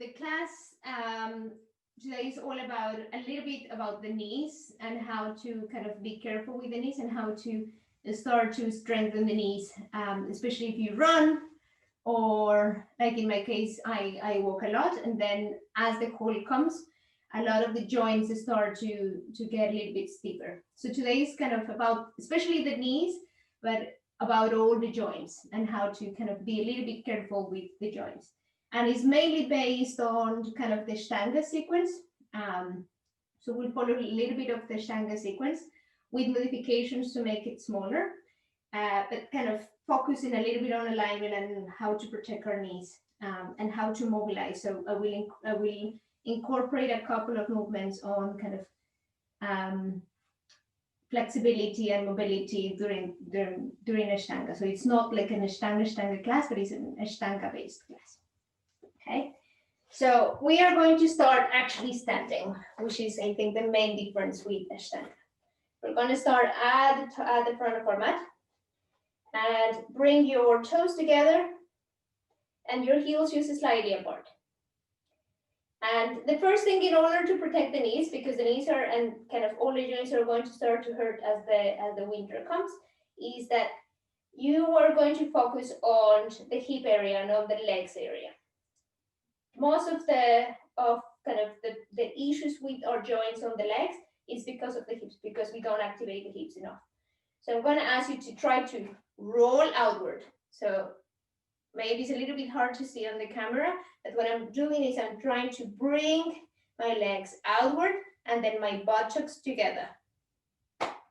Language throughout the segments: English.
the class today is all about a little bit about the knees and how to kind of be careful with the knees and how to start to strengthen the knees, especially if you run, or like in my case, I walk a lot, and then as the cold comes, a lot of the joints start to get a little bit stiffer. So today is kind of about, especially the knees, but about all the joints and how to kind of be a little bit careful with the joints. And it's mainly based on kind of the Ashtanga sequence. So we'll follow a little bit of the Ashtanga sequence with modifications to make it smaller, but kind of focusing a little bit on alignment and how to protect our knees, and how to mobilize. So I will incorporate a couple of movements on kind of flexibility and mobility during Ashtanga. So it's not like an Ashtanga class, but it's an Ashtanga based class. Okay, so we are going to start actually standing, which is, I think, the main difference with Ashtanga. We're going to start at the front of our mat and bring your toes together and your heels just slightly apart. And the first thing, in order to protect the knees, because the knees are, and kind of all the joints are going to start to hurt as the winter comes, is that you are going to focus on the hip area and on the legs area. Most of the issues with our joints on the legs is because of the hips, because we don't activate the hips enough. So I'm going to ask you to try to roll outward. So maybe it's a little bit hard to see on the camera, but what I'm doing is I'm trying to bring my legs outward and then my buttocks together.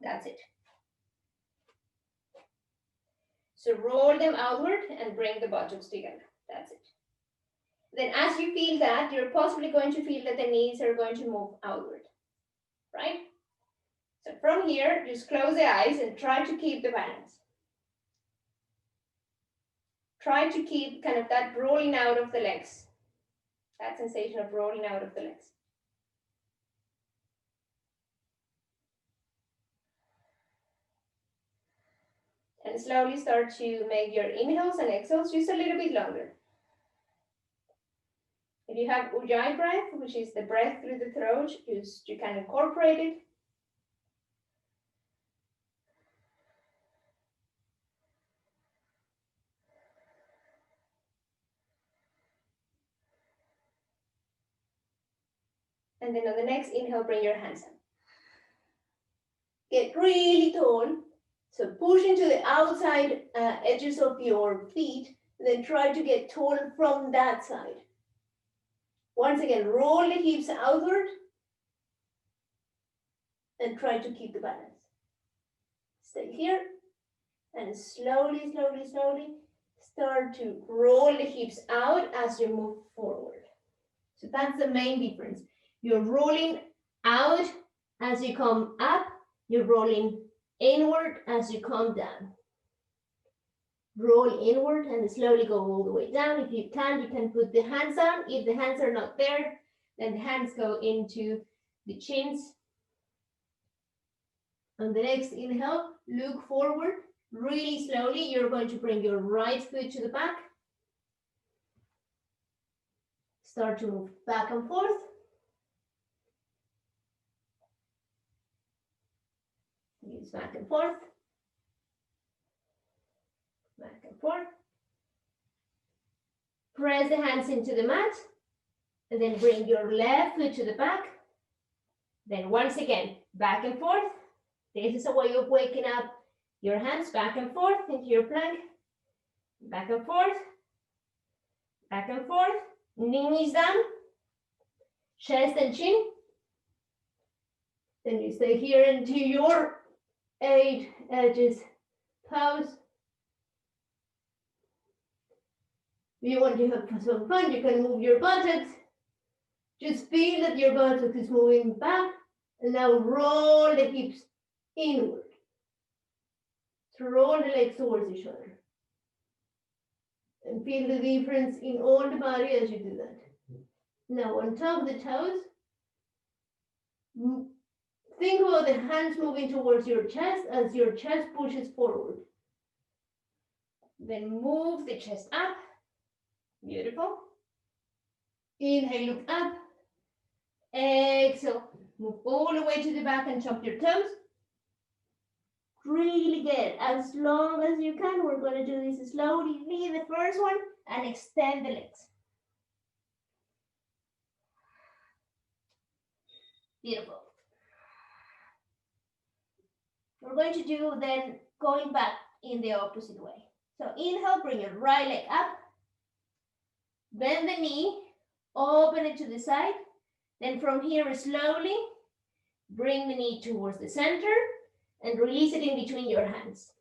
That's it. So roll them outward and bring the buttocks together. That's it. Then as you feel that, you're possibly going to feel that the knees are going to move outward, right? So from here, just close the eyes and try to keep the balance. Try to keep kind of that rolling out of the legs, that sensation of rolling out of the legs. And slowly start to make your inhales and exhales just a little bit longer. If you have Ujjayi breath, which is the breath through the throat, you can incorporate it. And then on the next inhale, bring your hands up. Get really tall. So push into the outside edges of your feet, and then try to get tall from that side. Once again, roll the hips outward and try to keep the balance. Stay here and slowly, slowly, slowly start to roll the hips out as you move forward. So that's the main difference. You're rolling out as you come up, you're rolling inward as you come down. Roll inward and slowly go all the way down. If you can put the hands down. If the hands are not there, then the hands go into the chins. On the next inhale, look forward really slowly. You're going to bring your right foot to the back. Start to move back and forth. Use back and forth. Back and forth. Press the hands into the mat, and then bring your left foot to the back. Then once again, back and forth. This is a way of waking up your hands back and forth into your plank. Back and forth. Back and forth. Knees down. Chest and chin. Then you stay here into your 8 edges pose. If you want to have some fun, you can move your buttocks. Just feel that your buttock is moving back, and now roll the hips inward. So roll the legs towards each other. And feel the difference in all the body as you do that. Now on top of the toes, think about the hands moving towards your chest as your chest pushes forward. Then move the chest up. Beautiful. Inhale, look up. Exhale, move all the way to the back and tuck your toes. Really good. As long as you can, we're going to do this slowly. Leave the first one and extend the legs. Beautiful. We're going to do then going back in the opposite way. So inhale, bring your right leg up. Bend the knee, open it to the side. Then from here, slowly bring the knee towards the center and release it in between your hands.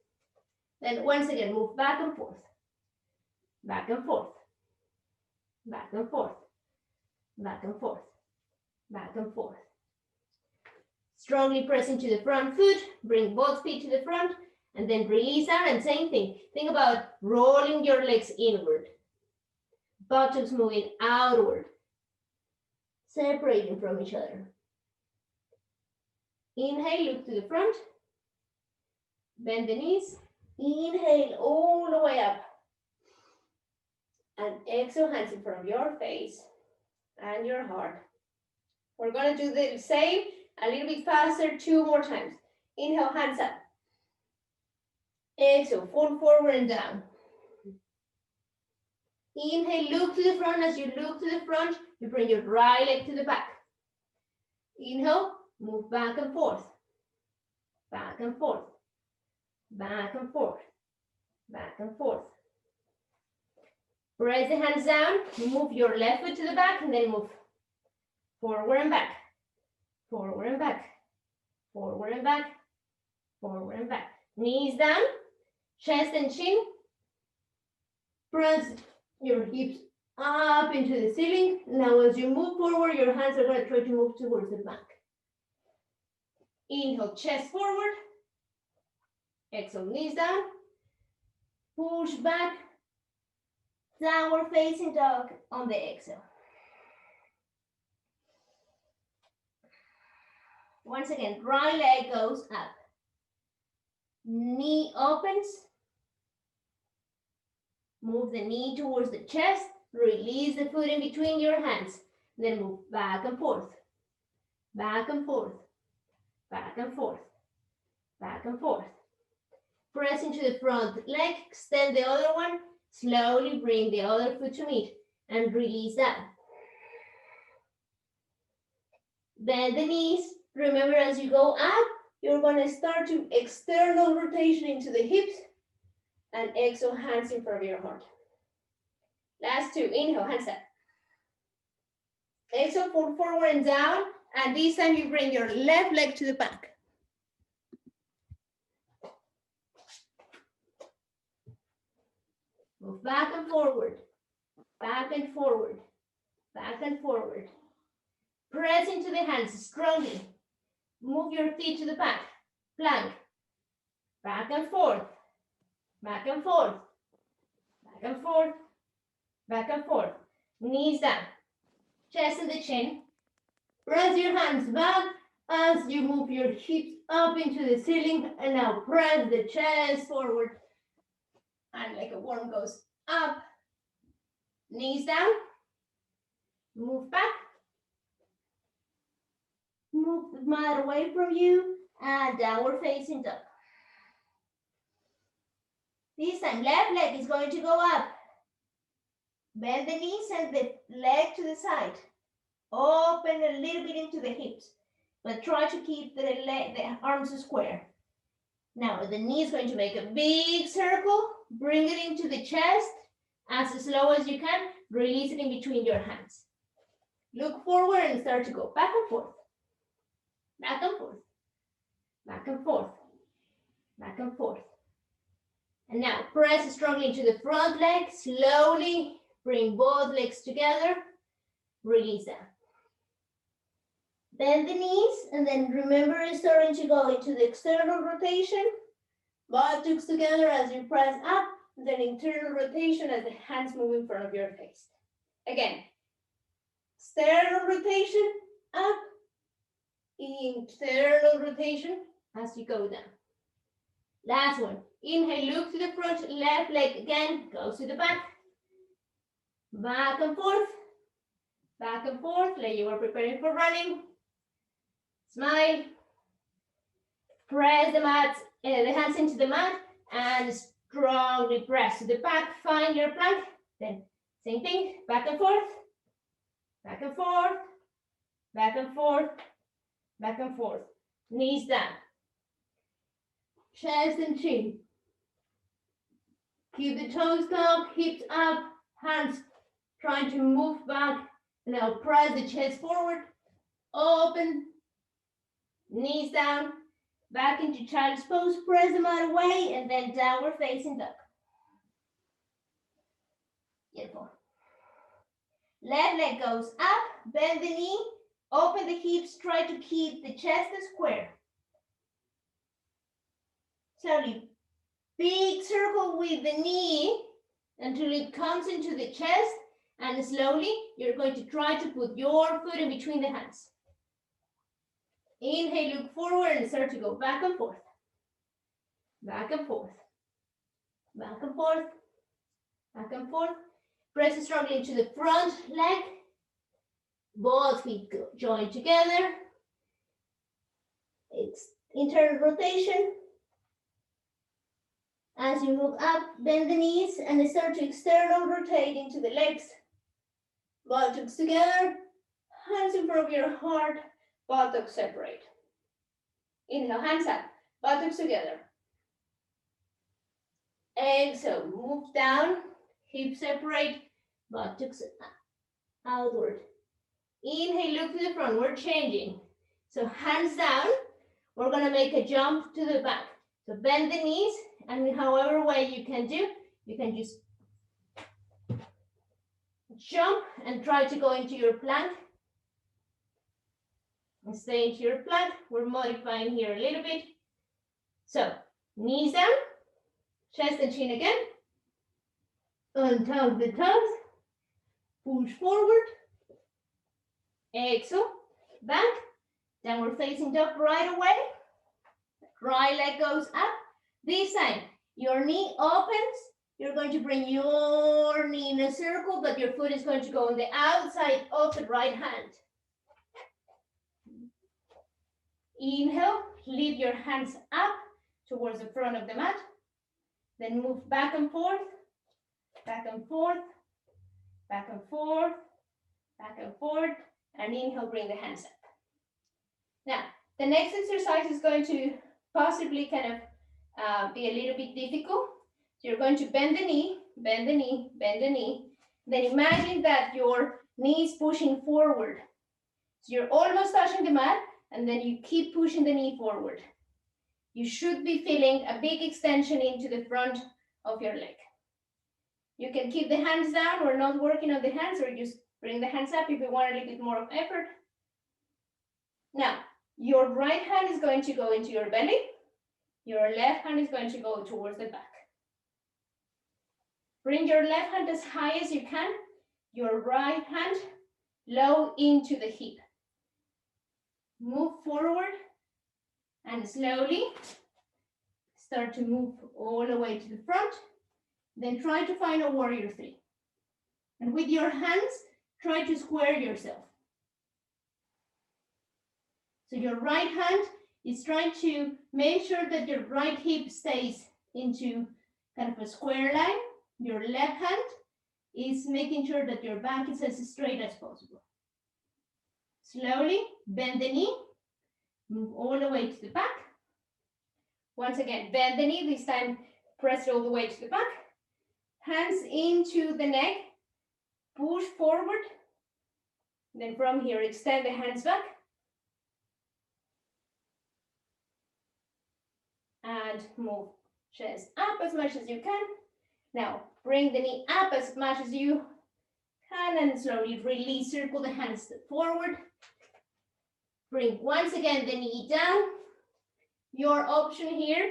Then once again, move back and forth, back and forth, back and forth, back and forth, back and forth. Strongly press into the front foot, bring both feet to the front, and then release down, and same thing. Think about rolling your legs inward, buttocks moving outward, separating from each other. Inhale, look to the front, bend the knees, inhale all the way up, and exhale, hands in front of your face and your heart. We're going to do the same, a little bit faster, 2 more times. Inhale, hands up. Exhale, fold forward and down. Inhale, look to the front. As you look to the front, you bring your right leg to the back. Inhale, move back and forth, back and forth, back and forth, back and forth. Press the hands down, move your left foot to the back, and then move forward and back, forward and back, forward and back, forward and back. Knees down, chest and chin. Press your hips up into the ceiling. Now as you move forward, your hands are going to try to move towards the back. Inhale, chest forward. Exhale, knees down. Push back. Downward facing dog on the exhale. Once again, right leg goes up. Knee opens. Move the knee towards the chest. Release the foot in between your hands. Then move back and forth. Back and forth. Back and forth. Back and forth. Press into the front leg. Extend the other one. Slowly bring the other foot to meet and release that. Bend the knees. Remember, as you go up, you're going to start to external rotation into the hips and exhale, hands in front of your heart. Last 2. Inhale, hands up. Exhale, fold forward and down. And this time you bring your left leg to the back. Move back and forward, back and forward, back and forward. Press into the hands strongly. Move your feet to the back. Plank. Back and forth, back and forth, back and forth, back and forth. Knees down, chest and the chin. Press your hands back as you move your hips up into the ceiling. And now press the chest forward. And like a worm goes up, knees down, move back, move the mat away from you, and downward facing dog. This time, left leg is going to go up. Bend the knees and the leg to the side. Open a little bit into the hips, but try to keep the arms square. Now the knee is going to make a big circle. Bring it into the chest as slow as you can. Release it in between your hands. Look forward and start to go back and forth. Back and forth. Back and forth. Back and forth. And now press strongly into the front leg. Slowly bring both legs together. Release that. Bend the knees and then remember starting to go into the external rotation. Buttocks together as you press up, then internal rotation as the hands move in front of your face. Again, external rotation, up, internal rotation as you go down. Last one. Inhale, look to the front, left leg again, goes to the back. Back and forth, back and forth, like you are preparing for running. Smile. Press the mat, the hands into the mat, and strongly press to the back. Find your plank. Then same thing, back and forth, back and forth, back and forth, back and forth. Knees down. Chest and chin. Keep the toes down, hips up, hands trying to move back. Now press the chest forward, open, knees down, back into child's pose, press the mat away, and then downward facing dog. Beautiful. Left leg goes up, bend the knee, open the hips, try to keep the chest square. Slowly, big circle with the knee until it comes into the chest, and slowly you're going to try to put your foot in between the hands. Inhale, look forward and start to go back and forth. Back and forth. Back and forth. Back and forth. Press strongly into the front leg. Both feet join together. It's internal rotation. As you move up, bend the knees and start to external rotate into the legs. Buttocks together, hands in front of your heart, buttocks separate. Inhale, hands up, buttocks together. Exhale, move down, hips separate, buttocks outward. Inhale, look to the front, we're changing. So hands down, we're gonna make a jump to the back. So bend the knees, and however way you can do, you can just jump and try to go into your plank. And stay into your plank. We're modifying here a little bit. So knees down, chest and chin again. Untug the toes. Push forward. Exhale. Back. Downward facing dog right away. Right leg goes up. This time, your knee opens. You're going to bring your knee in a circle, but your foot is going to go on the outside of the right hand. Inhale, lift your hands up towards the front of the mat. Then move back and forth, back and forth, back and forth, back and forth. And inhale, bring the hands up. Now, the next exercise is going to possibly kind of be a little bit difficult. So you're going to bend the knee, bend the knee, bend the knee. Then imagine that your knee is pushing forward. So you're almost touching the mat, and then you keep pushing the knee forward. You should be feeling a big extension into the front of your leg. You can keep the hands down. We're not working on the hands, or just bring the hands up if you want a little bit more of effort. Now, your right hand is going to go into your belly. Your left hand is going to go towards the back. Bring your left hand as high as you can. Your right hand low into the hip. Move forward and slowly start to move all the way to the front. Then try to find a warrior three. And with your hands, try to square yourself. So your right hand is trying to make sure that your right hip stays into kind of a square line. Your left hand is making sure that your back is as straight as possible. Slowly bend the knee, move all the way to the back. Once again, bend the knee, this time press it all the way to the back. Hands into the neck, push forward. Then from here, extend the hands back. And move chest up as much as you can. Now, bring the knee up as much as you can and slowly release, circle the hands forward. Bring once again the knee down. Your option here,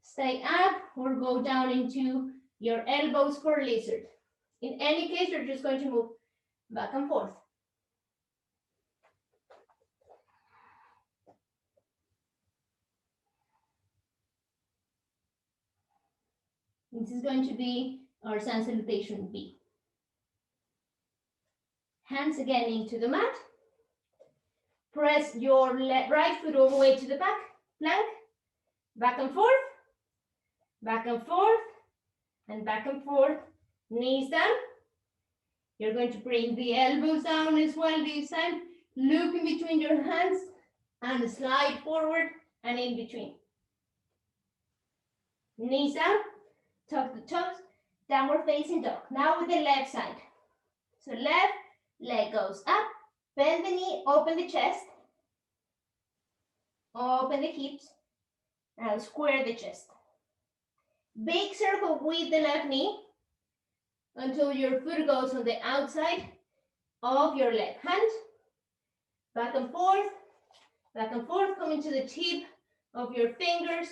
stay up or go down into your elbows for lizard. In any case, you're just going to move back and forth. This is going to be our sun salutation B. Hands again into the mat. Press your right foot all the way to the back, plank. Back and forth, and back and forth. Knees down. You're going to bring the elbows down as well this time. Look in between your hands and slide forward and in between. Knees down, tuck the toes, downward facing dog. Now with the left side. So left leg goes up, bend the knee, open the chest, open the hips, and square the chest. Big circle with the left knee until your foot goes on the outside of your left hand. Back and forth, coming to the tip of your fingers.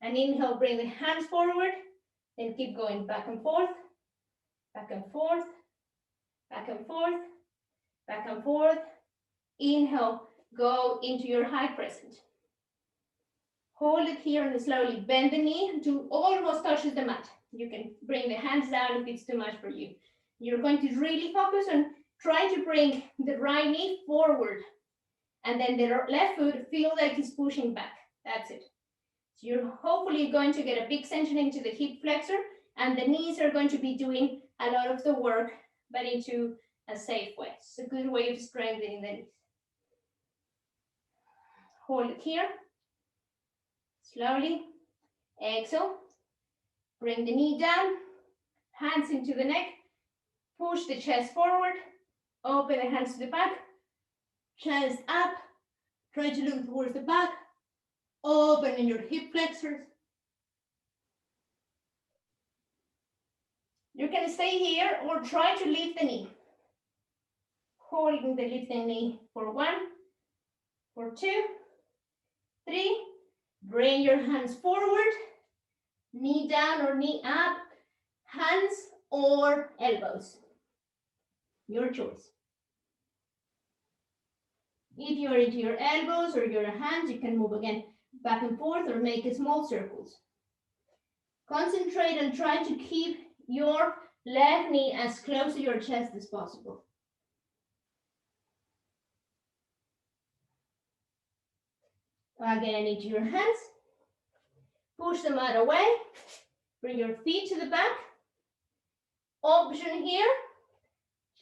And inhale, bring the hands forward. Then keep going back and forth, back and forth, back and forth, back and forth. Inhale, go into your high crescent. Hold it here and slowly bend the knee until almost touches the mat. You can bring the hands down if it's too much for you. You're going to really focus on trying to bring the right knee forward. And then the left foot feel like it's pushing back. That's it. So you're hopefully going to get a big extension into the hip flexor, and the knees are going to be doing a lot of the work, but into a safe way. It's a good way of strengthening the knees. Hold it here. Slowly. Exhale. Bring the knee down. Hands into the neck. Push the chest forward. Open the hands to the back. Chest up. Try to look towards the back. Open in your hip flexors. You can stay here or try to lift the knee. Holding the lifting knee for 1, for 2, 3. Bring your hands forward. Knee down or knee up. Hands or elbows. Your choice. If you are into your elbows or your hands, you can move again back and forth or make small circles. Concentrate and try to keep your left knee as close to your chest as possible. Again, into your hands. Push the mat away. Bring your feet to the back. Option here.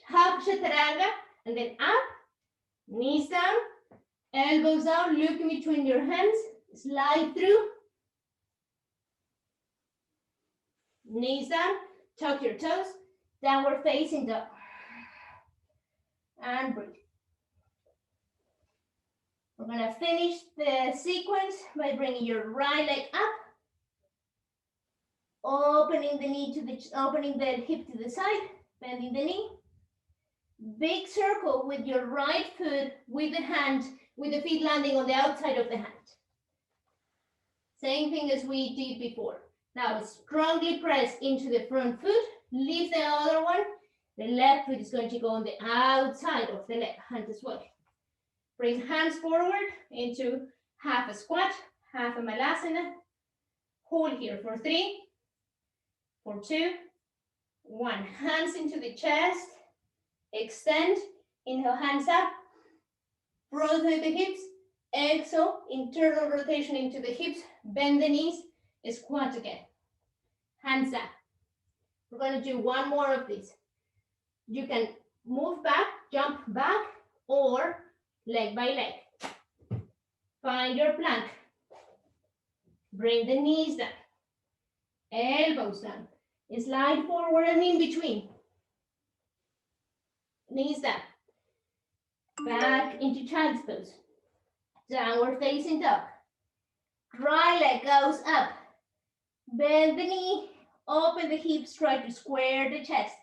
Half chaturanga and then up. Knees down. Elbows down. Look in between your hands. Slide through. Knees down. Tuck your toes. Downward facing dog. And breathe. We're going to finish the sequence by bringing your right leg up. Opening the knee to opening the hip to the side. Bending the knee. Big circle with your right foot with the feet landing on the outside of the hand. Same thing as we did before. Now strongly press into the front foot, lift the other one. The left foot is going to go on the outside of the left hand as well. Bring hands forward into half a squat, half a malasana. Hold here for 3, for 2, 1. Hands into the chest. Extend. Inhale, hands up. Rotate the hips. Exhale, internal rotation into the hips. Bend the knees. Squat again. Hands up. We're going to do one more of these. You can move back, jump back, or leg by leg. Find your plank. Bring the knees down. Elbows down. Slide forward and in between. Knees down. Back into child's pose. Downward facing dog. Right leg goes up. Bend the knee. Open the hips. Try to square the chest.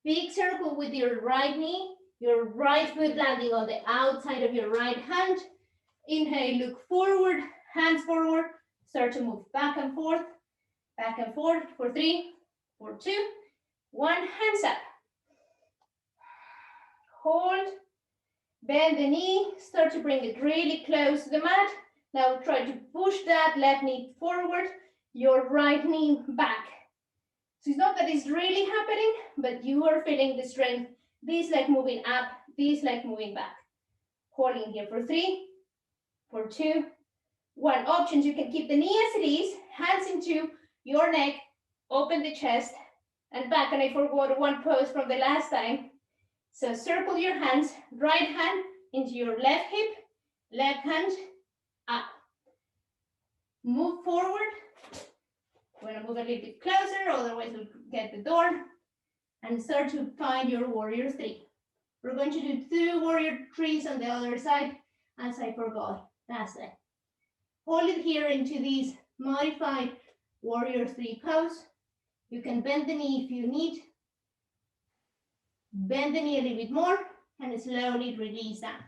Big circle with your right knee. Your right foot landing on the outside of your right hand. Inhale, look forward. Hands forward. Start to move back and forth for 3, for 2, 1. Hands up. Hold. Bend the knee. Start to bring it really close to the mat. Now try to push that left knee forward, your right knee back. So it's not that it's really happening, but you are feeling the strength This leg moving up, this leg moving back. Holding here for 3, for 2, 1. Options, you can keep the knee as it is, hands into your neck, open the chest, and back. And I forgot one pose from the last time. So circle your hands, right hand into your left hip, left hand up. Move forward. We're gonna move a little bit closer, otherwise we'll get the door. And start to find your warrior 3. We're going to do 2 warrior 3s on the other side, as I forgot last time. Hold it here into this modified warrior 3 pose. You can bend the knee if you need. Bend the knee a little bit more and slowly release down.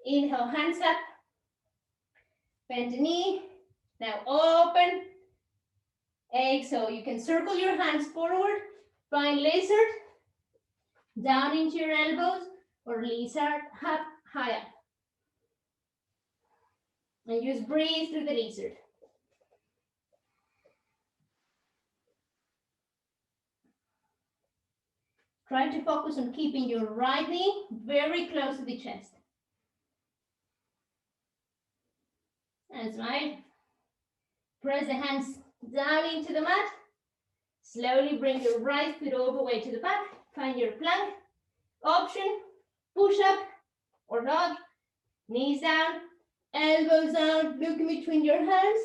Inhale, hands up. Bend the knee. Now open. Exhale. You can circle your hands forward. Find lizard. Down into your elbows or lizard up, high up. And just breathe through the lizard. Try to focus on keeping your right knee very close to the chest. That's right. Press the hands down into the mat. Slowly bring your right foot all the way to the back. Find your plank. Option, push up or dog. Knees down, elbows down. Look in between your hands.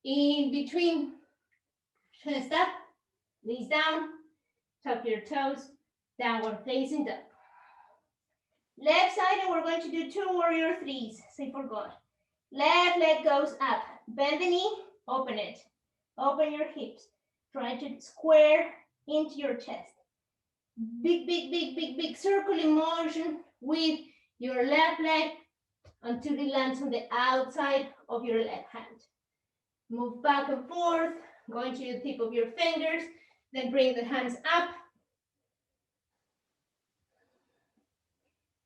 In between, chest up, knees down. Tuck your toes, downward facing dog. Left side, and we're going to do 2 warrior 3s. Say forgot. Left leg goes up. Bend the knee, open it. Open your hips. Try to square into your chest. Big, big, big, big, big circling motion with your left leg until it lands on the outside of your left hand. Move back and forth, going to the tip of your fingers, then bring the hands up.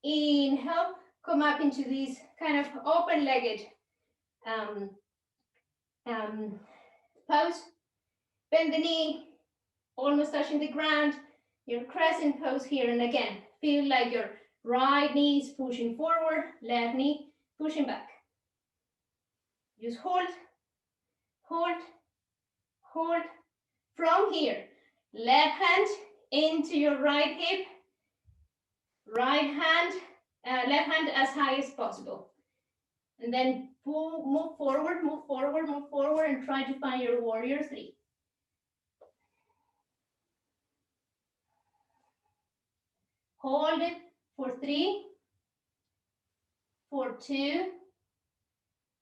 Inhale, come up into this kind of open-legged pose. Bend the knee, almost touching the ground. Your crescent pose here, and again, feel like your right knee is pushing forward, left knee pushing back. Just hold, hold, hold. From here, left hand into your right hip, right hand, left hand as high as possible. And then move forward, move forward, move forward, and try to find your warrior 3. Hold it for 3, for 2,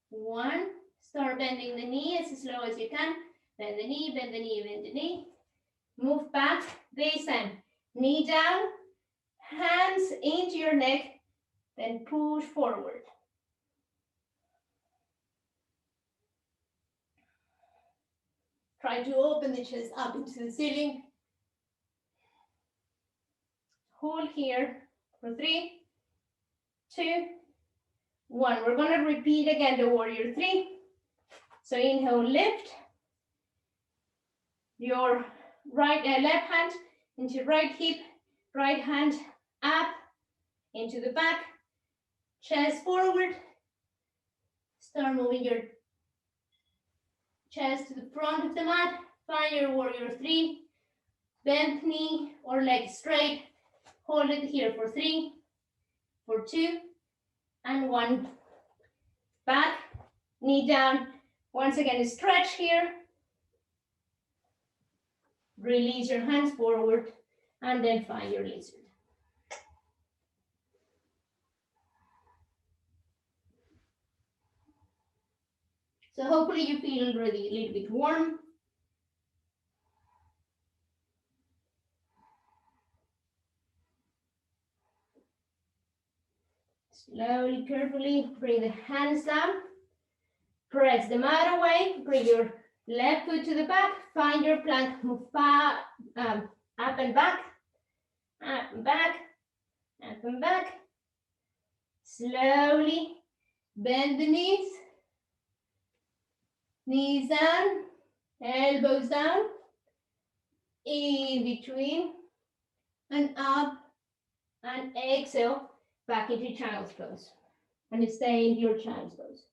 1. Start bending the knee as slow as you can. Bend the knee, bend the knee, bend the knee. Move back. This time, knee down, hands into your neck, then push forward. Try to open the chest up into the ceiling. Hold here for 3, 2, 1. We're going to repeat again the warrior 3. So inhale, lift your left hand into right hip, right hand up into the back, chest forward. Start moving your chest to the front of the mat. Find your warrior 3. Bend knee or leg straight. Hold it here for 3, for 2, and 1. Back, knee down. Once again, stretch here. Release your hands forward, and then find your lizard. So hopefully you feel already a little bit warm. Slowly, carefully, bring the hands down. Press the mat away. Bring your left foot to the back. Find your plank. Move up and back. Up and back. Up and back. Slowly bend the knees. Knees down. Elbows down. In between. and up, and exhale back into child's pose. And stay in your child's pose.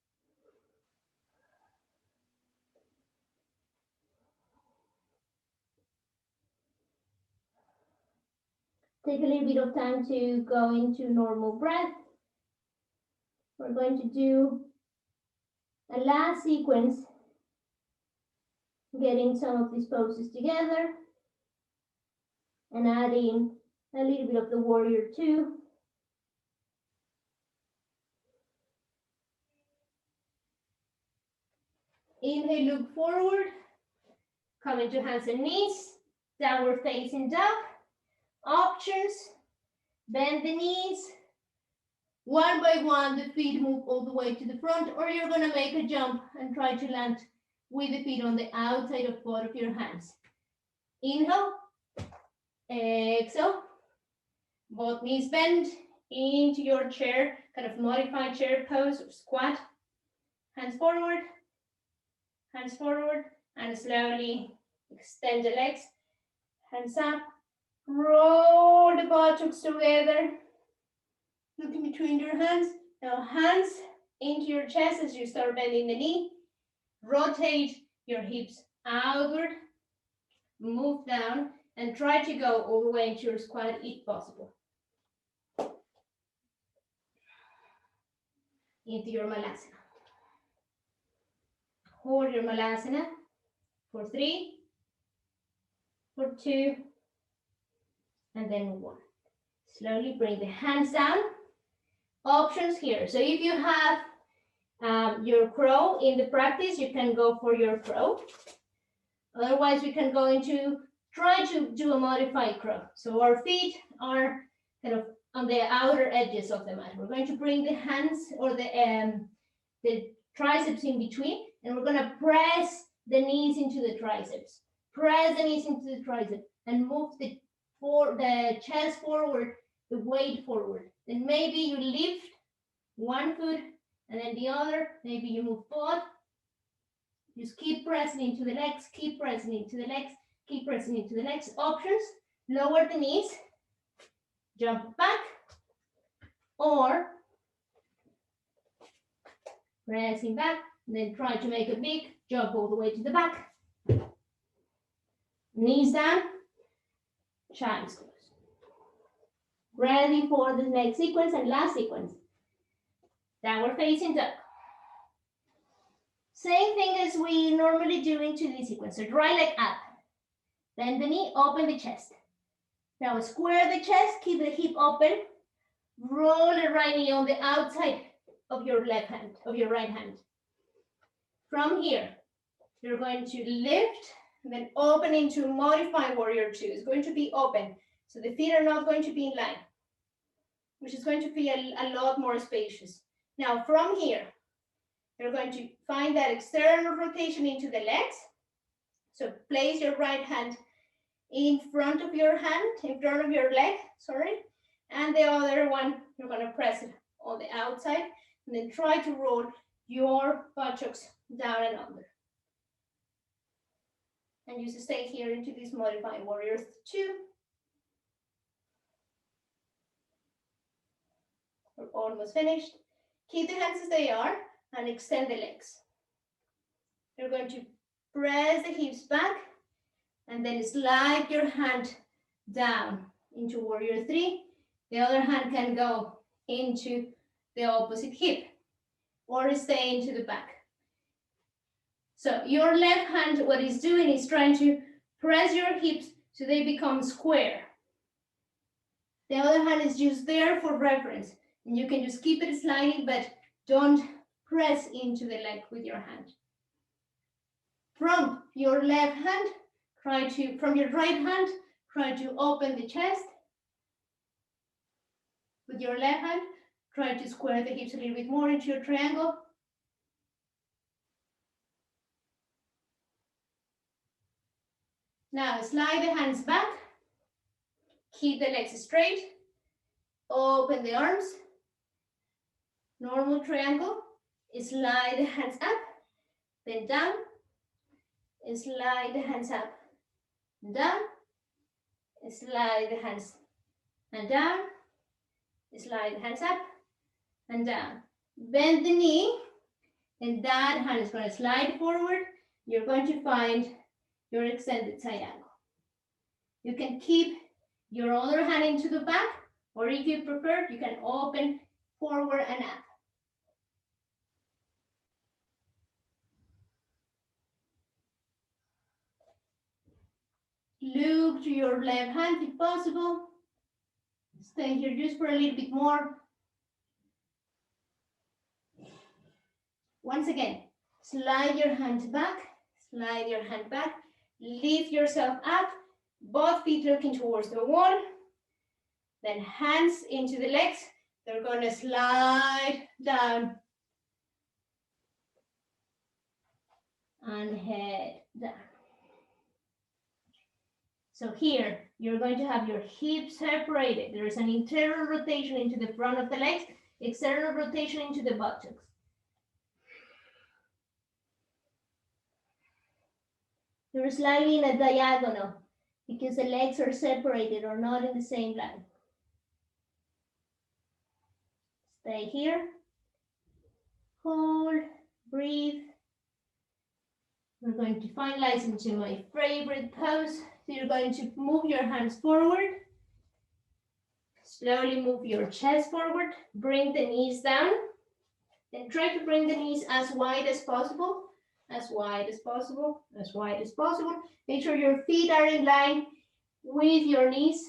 Take a little bit of time to go into normal breath. We're going to do a last sequence, getting some of these poses together and adding a little bit of the warrior two. Inhale, look forward, come into hands and knees, downward facing dog. Options, bend the knees. One by one, the feet move all the way to the front, or you're gonna make a jump and try to land with the feet on the outside of both of your hands. Inhale, exhale, both knees bend into your chair, kind of modified chair pose or squat. Hands forward, and slowly extend the legs. Hands up, roll the buttocks together. Look in between your hands. Now hands into your chest as you start bending the knee. Rotate your hips outward. Move down and try to go all the way into your squat if possible. Into your Malasana. Hold your Malasana for 3, for 2, and then 1. Slowly bring the hands down. Options here. So if you have your crow in the practice, you can go for your crow. Otherwise, we can go into, try to do a modified crow. So our feet are kind of on the outer edges of the mat. We're going to bring the hands or the triceps in between, and we're going to press the knees into the triceps. Press the knees into the triceps and move the chest forward, the weight forward. Then maybe you lift one foot and then the other. Maybe you move both. Just keep pressing into the legs, keep pressing into the legs, keep pressing into the legs. Options, lower the knees, jump back, or pressing back, then try to make a big jump all the way to the back. Knees down, child's pose. Ready for the next sequence and last sequence. Downward facing dog. Same thing as we normally do into this sequence. So right leg up. Bend the knee, open the chest. Now square the chest, keep the hip open. Roll the right knee on the outside of your left hand, of your right hand. From here, you're going to lift, and then open into modified warrior two. It's going to be open. So the feet are not going to be in line, which is going to be a lot more spacious. Now from here, you're going to find that external rotation into the legs. So place your right hand in front of your hand, in front of your leg, sorry. And the other one, you're going to press it on the outside and then try to roll your buttocks down and under. And you stay here into this modified warrior two. We're almost finished. Keep the hands as they are and extend the legs. You're going to press the hips back and then slide your hand down into warrior three. The other hand can go into the opposite hip or stay into the back. So your left hand, what it's doing is trying to press your hips so they become square. The other hand is just there for reference. And you can just keep it sliding, but don't press into the leg with your hand. From your left hand, from your right hand, try to open the chest. With your left hand, try to square the hips a little bit more into your triangle. Now slide the hands back. Keep the legs straight. Open the arms. Normal triangle. Slide the hands up, then down. Slide the hands up, down. Slide the hands and down. Slide the hands up and down. Bend the knee, and that hand is going to slide forward. You're going to find your extended side angle. You can keep your other hand into the back, or if you prefer, you can open forward and up. Look to your left hand if possible. Stay here just for a little bit more. Once again, slide your hand back, lift yourself up, both feet looking towards the wall, then hands into the legs. They're going to slide down and head down. So here, you're going to have your hips separated. There is an internal rotation into the front of the legs, external rotation into the buttocks. You're slightly in a diagonal because the legs are separated or not in the same line. Stay here. Hold, breathe. We're going to finalize into my favorite pose. So you're going to move your hands forward. Slowly move your chest forward. Bring the knees down. Then try to bring the knees as wide as possible. As wide as possible, as wide as possible. Make sure your feet are in line with your knees.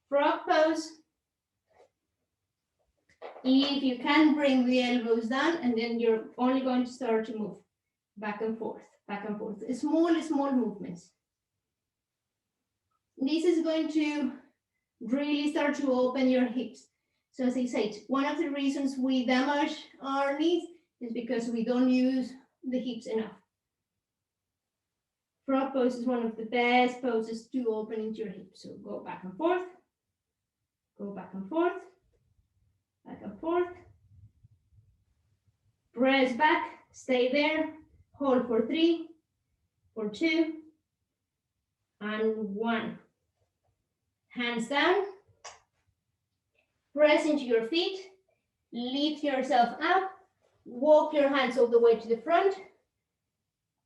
Frog pose. If you can, bring the elbows down, and then you're only going to start to move back and forth, back and forth. Small movements. This is going to really start to open your hips. So as I said, one of the reasons we damage our knees is because we don't use the hips enough. Frog pose is one of the best poses to open into your hips. So go back and forth, go back and forth, back and forth. Press back, stay there, hold for 3, for 2, and 1. Hands down, press into your feet, lift yourself up, walk your hands all the way to the front,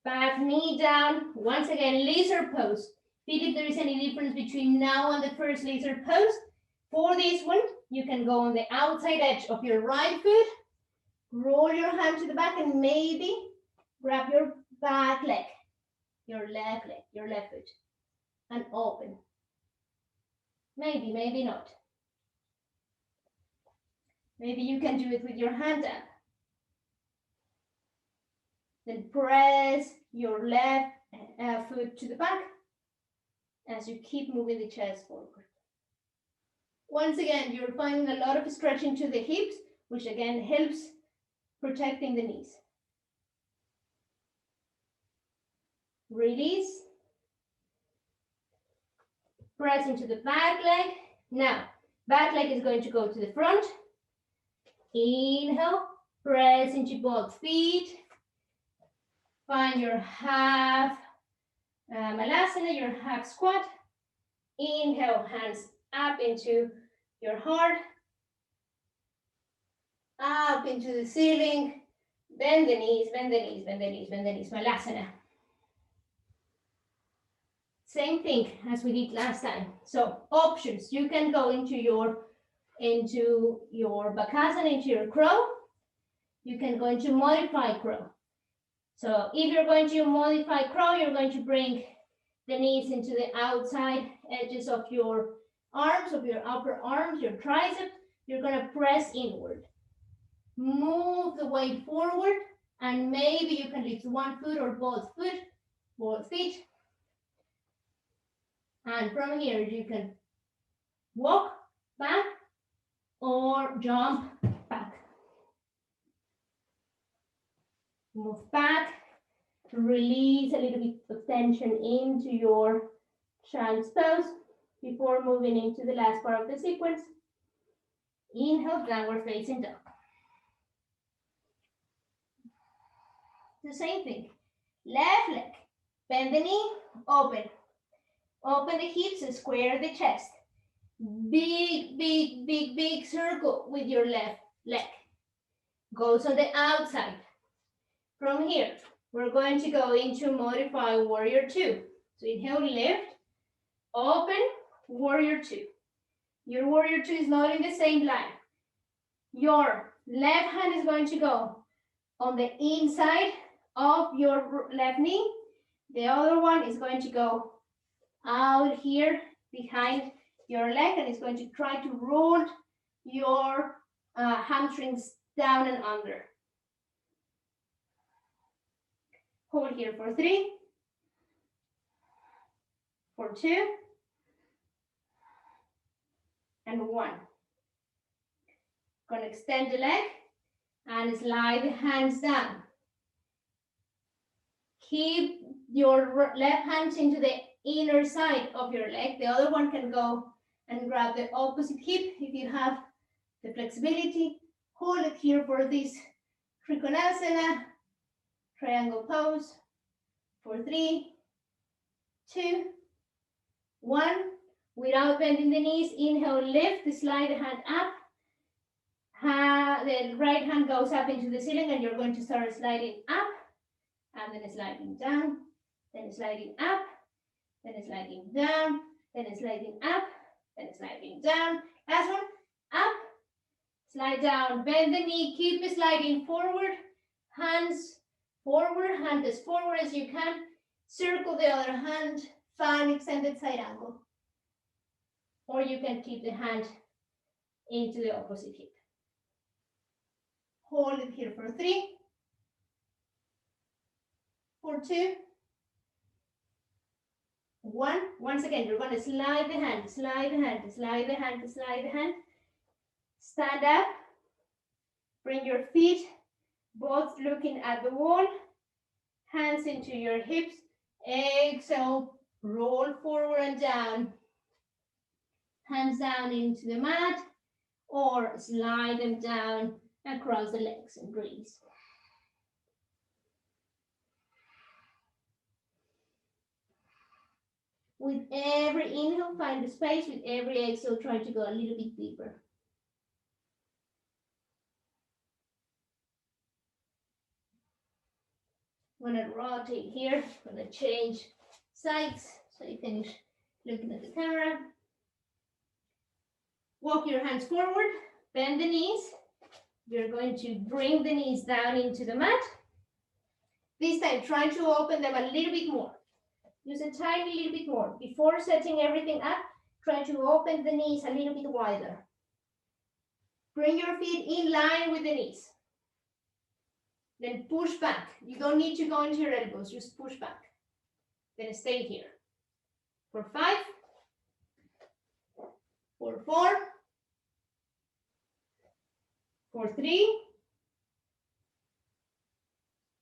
back knee down. Once again, laser pose. Feel if there is any difference between now and the first laser pose. For this one, you can go on the outside edge of your right foot, roll your hand to the back, and maybe grab your back leg, your left leg, your left foot, and open. Maybe, maybe not. Maybe you can do it with your hand up. Then press your left foot to the back as you keep moving the chest forward. Once again, you're finding a lot of stretching to the hips, which again helps protecting the knees. Release. Press into the back leg. Now, back leg is going to go to the front. Inhale, press into both feet. Find your half malasana, your half squat. Inhale, hands up into your heart. Up into the ceiling. Bend the knees, bend the knees, bend the knees, bend the knees. Malasana. Same thing as we did last time. So options, you can go into your Bakasana, into your crow. You can go into modified crow. So if you're going to modify crow, you're going to bring the knees into the outside edges of your arms, of your upper arms, your triceps. You're going to press inward. Move the weight forward, and maybe you can lift one foot or both feet. And from here, you can walk back or jump back. Move back, release a little bit of tension into your child's pose before moving into the last part of the sequence. Inhale, downward facing dog. The same thing. Left leg, bend the knee, open. Open the hips and square the chest. Big, big, big, big circle with your left leg. Goes on the outside. From here, we're going to go into modified warrior two. So inhale, lift, open, warrior two. Your warrior two is not in the same line. Your left hand is going to go on the inside of your left knee. The other one is going to go out here behind your leg, and it's going to try to roll your hamstrings down and under. Hold here for 3, for 2, and 1. Gonna extend the leg and slide the hands down. Keep your left hand into the inner side of your leg. The other one can go and grab the opposite hip if you have the flexibility. Hold it here for this Trikonasana, triangle pose, for 3, 2, 1. Without bending the knees, inhale, lift, slide the hand up. The right hand goes up into the ceiling, and you're going to start sliding up, and then sliding down, then sliding up, then sliding down, then sliding up, then sliding down. Last one, up, slide down, bend the knee, keep sliding forward, hands forward, hand as forward as you can. Circle the other hand, find extended side angle. Or you can keep the hand into the opposite hip. Hold it here for 3, for 2, 1. Once again, you're going to slide the hand, slide the hand, slide the hand, slide the hand. Stand up. Bring your feet both looking at the wall. Hands into your hips. Exhale, roll forward and down. Hands down into the mat, or slide them down across the legs and breathe. With every inhale, find the space. With every exhale, try to go a little bit deeper. I'm gonna rotate here. I'm gonna change sides so you finish looking at the camera. Walk your hands forward, bend the knees. You're going to bring the knees down into the mat. This time, try to open them a little bit more. Use a tiny little bit more. Before setting everything up, try to open the knees a little bit wider. Bring your feet in line with the knees. Then push back. You don't need to go into your elbows, just push back. Then stay here. For 5, for 4, for 3,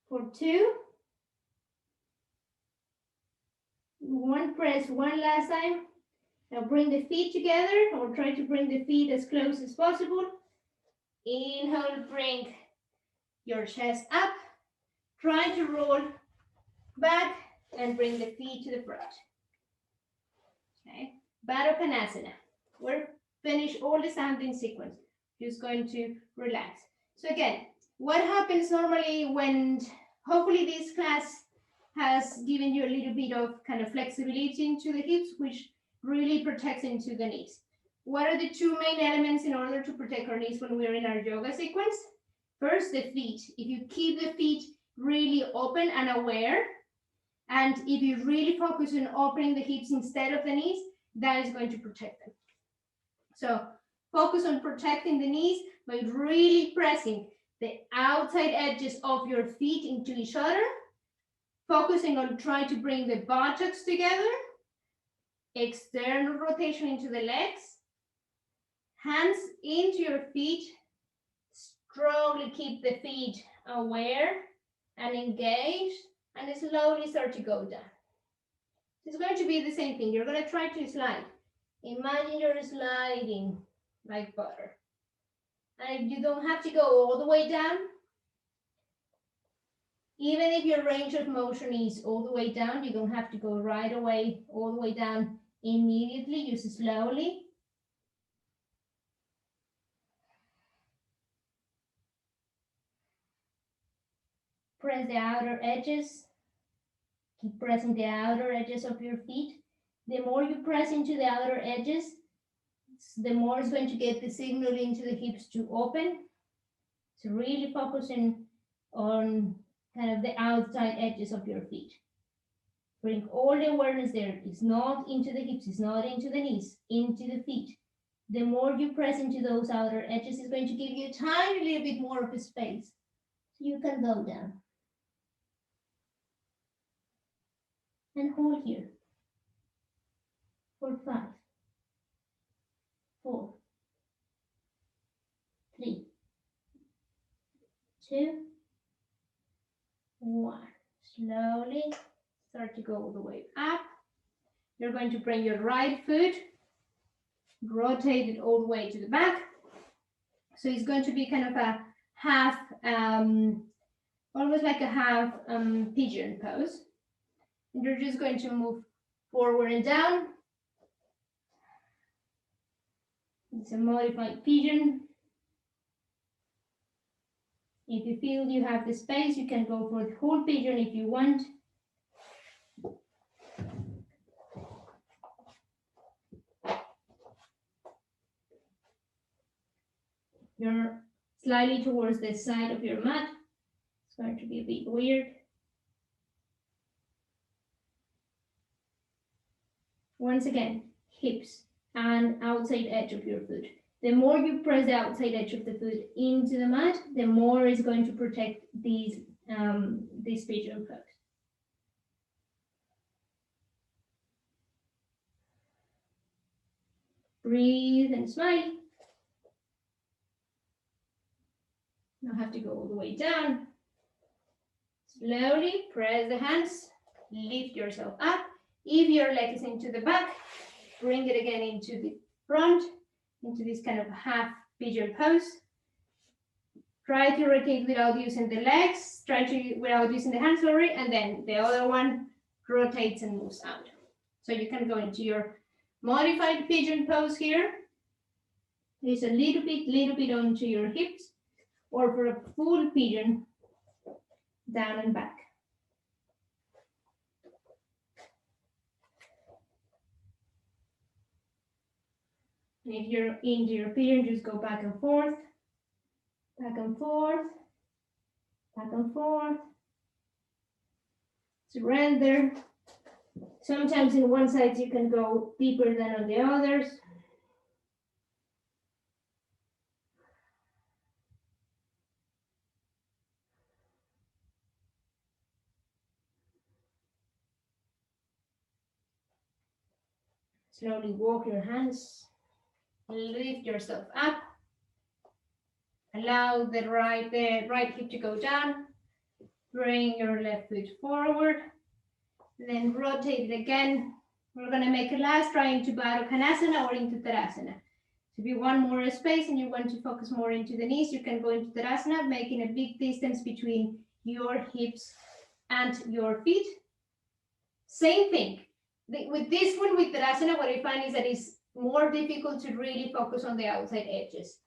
for 2, 1, press 1 last time. Now bring the feet together, or try to bring the feet as close as possible. Inhale, bring your chest up. Try to roll back and bring the feet to the front. Okay, Baddha Konasana. We're finished all the standing sequence. Just going to relax. So again, what happens normally when, hopefully this class has given you a little bit of kind of flexibility into the hips, which really protects into the knees. What are the 2 main elements in order to protect our knees when we're in our yoga sequence? First, the feet. If you keep the feet really open and aware, and if you really focus on opening the hips instead of the knees, that is going to protect them. So focus on protecting the knees by really pressing the outside edges of your feet into each other, focusing on trying to bring the buttocks together, external rotation into the legs, hands into your feet, strongly keep the feet aware and engaged, and slowly start to go down. It's going to be the same thing. You're going to try to slide. Imagine you're sliding like butter. And you don't have to go all the way down. Even if your range of motion is all the way down, you don't have to go right away, all the way down immediately. Use it slowly. Press the outer edges. Keep pressing the outer edges of your feet. The more you press into the outer edges, the more it's going to get the signal into the hips to open. So really focusing on kind of the outside edges of your feet. Bring all the awareness there. It's not into the hips, it's not into the knees, into the feet. The more you press into those outer edges, it's going to give you a tiny little bit more of a space. So you can go down. And hold here. For 5, 4, 3, 2, 1. Slowly start to go all the way up. You're going to bring your right foot, rotate it all the way to the back. So it's going to be kind of a half, almost like a half pigeon pose. And you're just going to move forward and down. It's a modified pigeon. If you feel you have the space, you can go for the whole pigeon if you want. You're slightly towards the side of your mat. It's going to be a bit weird. Once again, hips and outside edge of your foot. The more you press the outside edge of the foot into the mat, the more it's going to protect these pigeon pose. Breathe and smile. Now have to go all the way down. Slowly press the hands, lift yourself up. If your leg is into the back, bring it again into the front, into this kind of half pigeon pose. Try to rotate without using the legs, without using the hands, sorry, and then the other one rotates and moves out. So you can go into your modified pigeon pose here. There's a little bit onto your hips, or for a full pigeon, down and back. And if you're into your pigeon, just go back and forth, back and forth, back and forth. Surrender. Sometimes in one side you can go deeper than on the others. Slowly walk your hands, lift yourself up. Allow the right hip to go down. Bring your left foot forward. Then rotate it again. We're going to make a last try into Baddha Konasana or into Tadasana. So if you want more space and you want to focus more into the knees, you can go into Tadasana, making a big distance between your hips and your feet. Same thing. With this one, with Tadasana, what I find is that it's more difficult to really focus on the outside edges.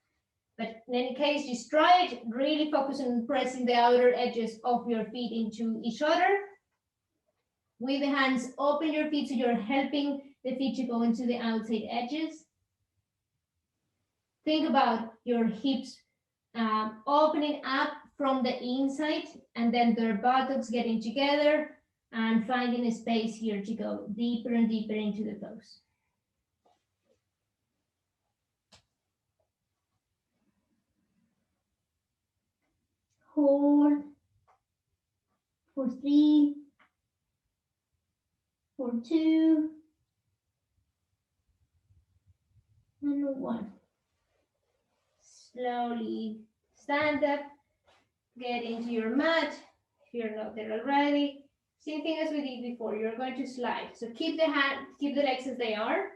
But in any case, just try it, really focus on pressing the outer edges of your feet into each other. With the hands, open your feet so you're helping the feet to go into the outside edges. Think about your hips opening up from the inside and then their buttocks getting together and finding a space here to go deeper and deeper into the pose. Hold for 3, for 2, and 1. Slowly stand up, get into your mat if you're not there already. Same thing as we did before, you're going to slide. So keep the legs as they are.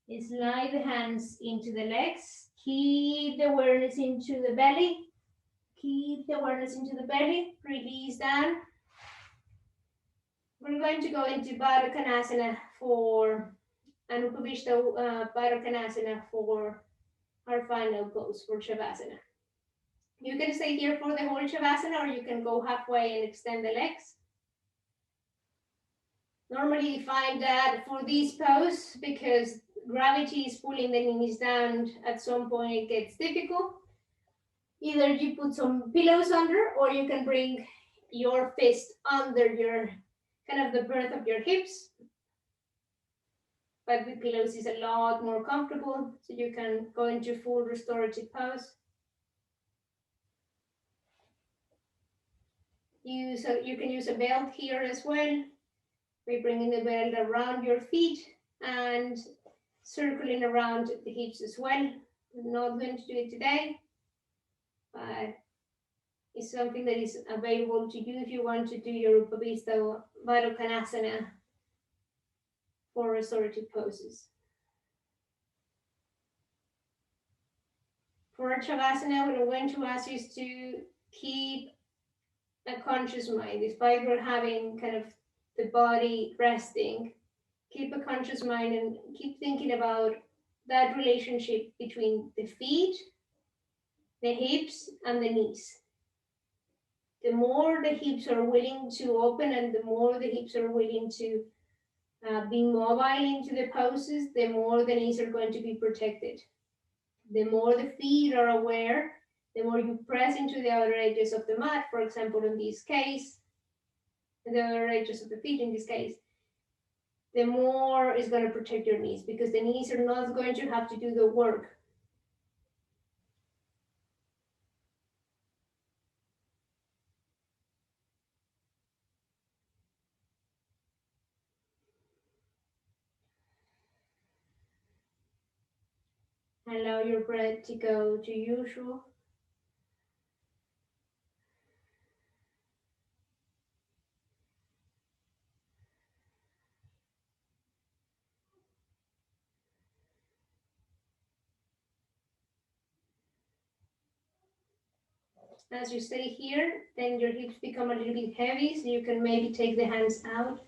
Slide the hands into the legs. Keep the awareness into the belly. Keep the awareness into the belly. Release down. We're going to go into Baddha Konasana for Anupavishta Baddha Konasana for our final pose for Shavasana. You can stay here for the whole Shavasana, or you can go halfway and extend the legs. Normally you find that for this pose, because gravity is pulling the knees down, at some point it gets difficult. Either you put some pillows under, or you can bring your fist under your, kind of the birth of your hips. But with pillows is a lot more comfortable, so you can go into full restorative pose. You can use a belt here as well. We're bringing the belt around your feet and circling around the hips as well. We're not going to do it today, but it's something that is available to you if you want to do your Upavista Baddha Konasana for restorative poses. For our Shavasana, what I want to ask you is to keep a conscious mind, despite we're having kind of the body resting. Keep a conscious mind and keep thinking about that relationship between the feet, the hips, and the knees. The more the hips are willing to open and the more the hips are willing to be mobile into the poses, the more the knees are going to be protected. The more the feet are aware, the more you press into the outer edges of the mat, for example, in this case, the outer edges of the feet in this case, the more is going to protect your knees, because the knees are not going to have to do the work. Allow your breath to go to usual. As you stay here, then your hips become a little bit heavy, so you can maybe take the hands out,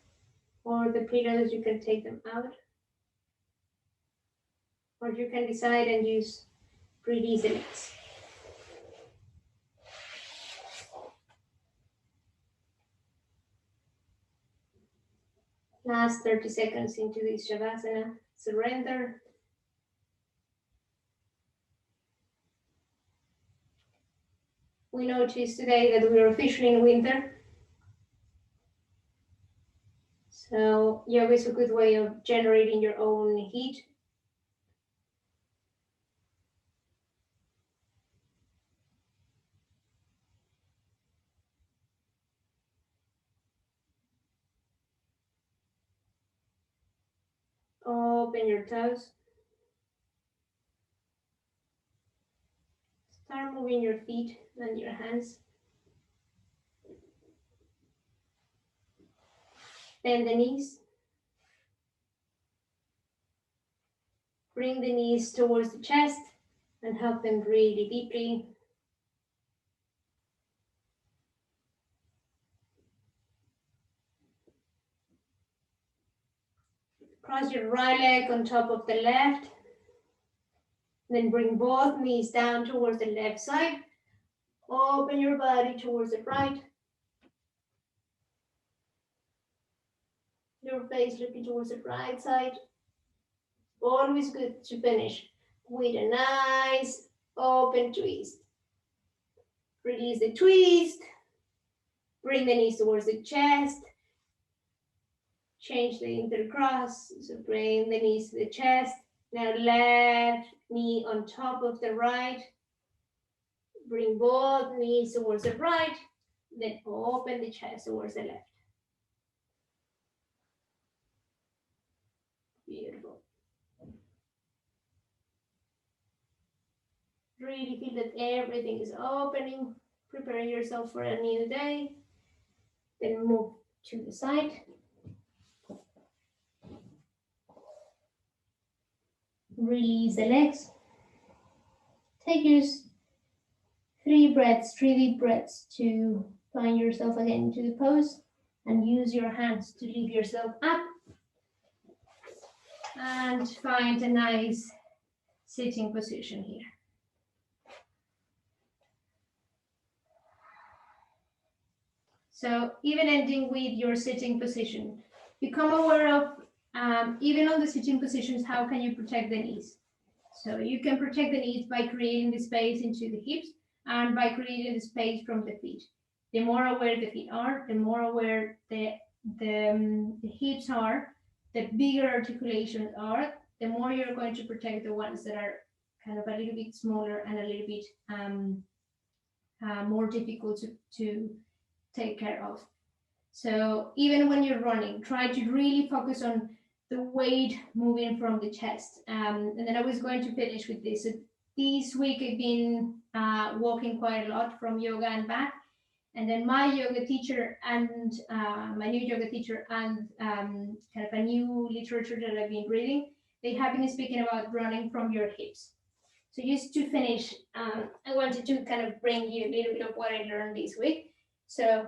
or the pillows, you can take them out. Or you can decide and use release the legs. Last 30 seconds into this Shavasana, surrender. We noticed today that we are officially in winter. So yoga is a good way of generating your own heat. Open your toes. Start moving your feet and your hands. Bend the knees. Bring the knees towards the chest and hug them really deeply. Cross your right leg on top of the left. Then bring both knees down towards the left side. Open your body towards the right. Your face looking towards the right side. Always good to finish with a nice open twist. Release the twist. Bring the knees towards the chest. Change the intercross. So bring the knees to the chest. Now left knee on top of the right. Bring both knees towards the right. Then open the chest towards the left. Beautiful. Really feel that everything is opening. Prepare yourself for a new day. Then move to the side. Release the legs. Take your 3 deep breaths to find yourself again into the pose, and use your hands to lift yourself up and find a nice sitting position here. So even ending with your sitting position, become aware of, even on the sitting positions, how can you protect the knees? So you can protect the knees by creating the space into the hips and by creating the space from the feet. The more aware the feet are, the more aware the hips are, the bigger articulations are, the more you're going to protect the ones that are kind of a little bit smaller and a little bit more difficult to take care of. So even when you're running, try to really focus on the weight moving from the chest. And then I was going to finish with this. So this week I've been walking quite a lot from yoga and back. And then my yoga teacher and my new yoga teacher and kind of a new literature that I've been reading, they have been speaking about running from your hips. So just to finish, I wanted to kind of bring you a little bit of what I learned this week. So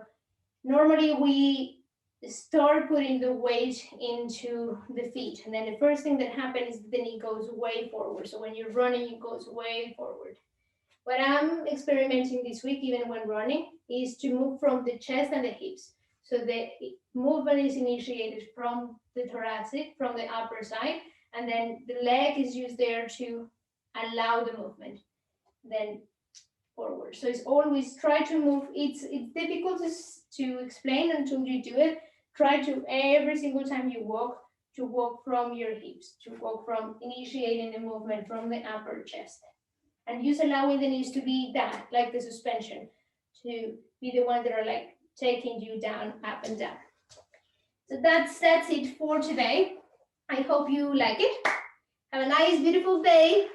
normally we start putting the weight into the feet, and then the first thing that happens is the knee goes way forward. So when you're running, it goes way forward. What I'm experimenting this week, even when running, is to move from the chest and the hips. So the movement is initiated from the thoracic, from the upper side, and then the leg is used there to allow the movement, then forward. So it's always try to move. It's difficult to explain until you do it. Try to every single time you walk to walk from your hips, to walk from initiating the movement from the upper chest. And just allowing the knees to be that, like the suspension, to be the ones that are like taking you down, up and down. So that's it for today. I hope you like it. Have a nice, beautiful day.